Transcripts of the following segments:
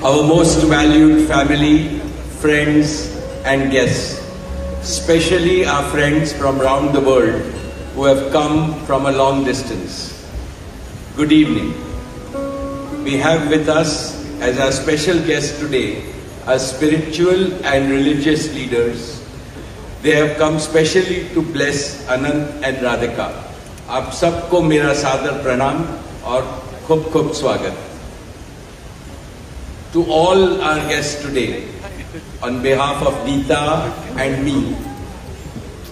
our most valued family, friends and guests, especially our friends from around the world who have come from a long distance. Good evening. We have with us as our special guest today our spiritual and religious leaders. They have come specially to bless Anant and Radhika. आप सबको मेरा सादर प्रणाम और खूब खूब स्वागत. To all our guests today, on behalf of Neeta and me,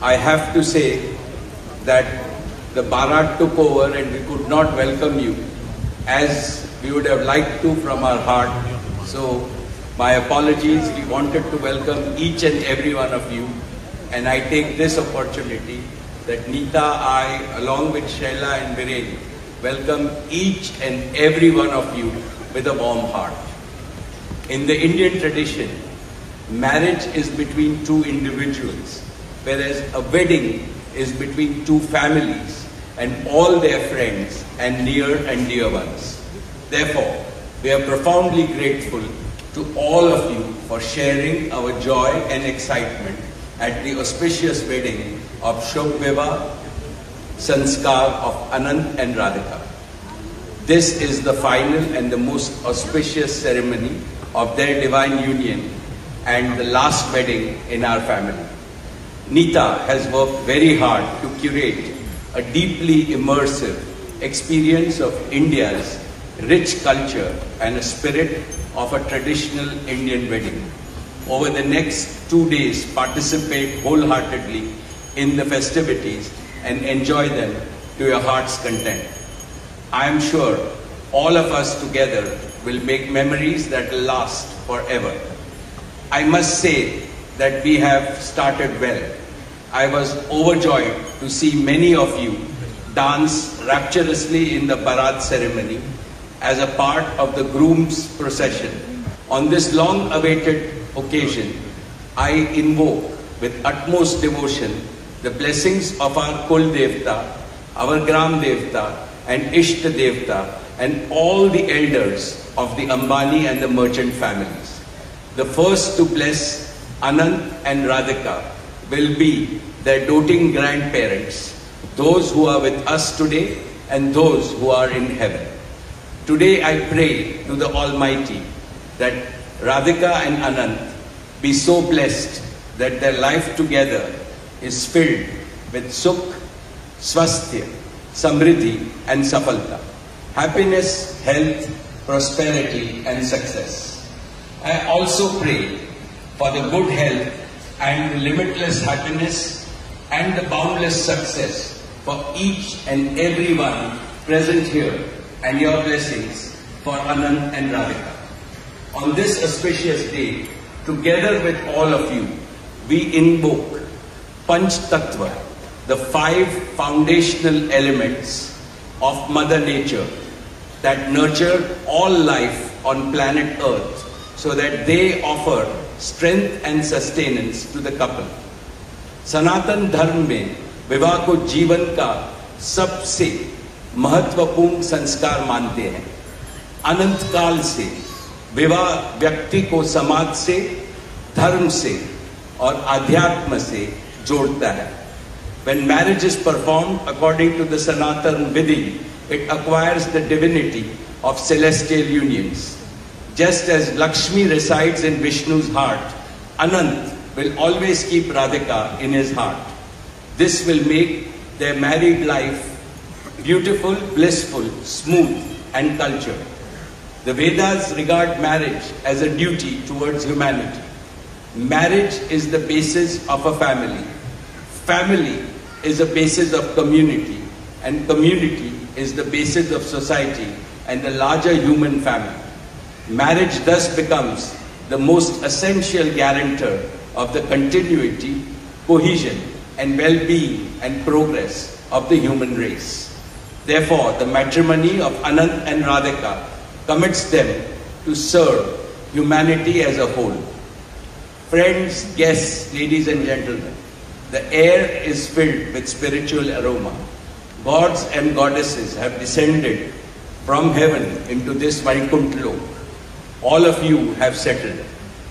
I have to say that the Bharat took over and we could not welcome you as we would have liked to from our heart. So my apologies. We wanted to welcome each and every one of you, and I take this opportunity that Neeta, I, along with Shaila and Viren, welcome each and every one of you with a warm heart. In the Indian tradition, marriage is between two individuals, whereas a wedding is between two families and all their friends and near and dear ones. Therefore, we are profoundly grateful to all of you for sharing our joy and excitement at the auspicious wedding of Shubh Vivah Sanskar of Anant and Radhika. This is the final and the most auspicious ceremony of their divine union and the last wedding in our family. Neeta has worked very hard to curate a deeply immersive experience of India's rich culture and a spirit of a traditional Indian wedding. Over the next 2 days, participate wholeheartedly in the festivities and enjoy them to your heart's content. I am sure all of us together will make memories that will last forever. I must say that we have started well. I was overjoyed to see many of you dance rapturously in the Bharat ceremony as a part of the groom's procession. On this long-awaited occasion, I invoke with utmost devotion the blessings of our Kul Devta, our Gram Devta and Ishta Devta and all the elders of the Ambani and the merchant families. The first to bless Anant and Radhika will be their doting grandparents, those who are with us today and those who are in heaven. Today I pray to the Almighty that Radhika and Anant be so blessed that their life together is filled with Sukh, Swasthya, Samriddhi and Safalta. Happiness, health, prosperity and success. I also pray for the good health and the limitless happiness and the boundless success for each and every one present here and your blessings for Anant and Radhika. On this auspicious day, together with all of you, we invoke Panch Tattva, the 5 foundational elements of Mother Nature that nurture all life on planet Earth so that they offer strength and sustenance to the couple. Sanatan Dharma में विवाह को जीवन का सबसे महत्वपूर्ण संस्कार मानते हैं. अनंत काल से विवाह व्यक्ति को समाज से, धर्म से और आध्यात्म से जोड़ता है. When marriage is performed according to the Sanatan Vidhi, it acquires the divinity of celestial unions. Just as Lakshmi resides in Vishnu's heart, Anant will always keep Radhika in his heart. This will make their married life beautiful, blissful, smooth and cultured. The Vedas regard marriage as a duty towards humanity. Marriage is the basis of a family. Family is the basis of community, and community is the basis of society and the larger human family. Marriage thus becomes the most essential guarantor of the continuity, cohesion and well-being and progress of the human race. Therefore, the matrimony of Anant and Radhika commits them to serve humanity as a whole. Friends, guests, ladies and gentlemen, the air is filled with spiritual aroma. Gods and goddesses have descended from heaven into this Vaikuntha Lok. all of you have settled.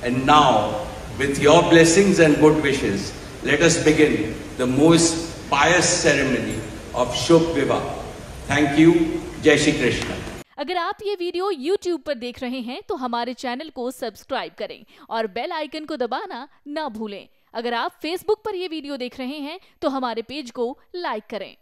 And now, with your blessings and good wishes, let us begin the most pious ceremony of Shubh Vivah. Thank you. Jai Shri Krishna. अगर आप ये video YouTube पर देख रहे हैं तो हमारे channel को सब्सक्राइब करें और बेल आइकन को दबाना ना भूलें। अगर आप Facebook पर ये वीडियो देख रहे हैं तो हमारे पेज को लाइक करें।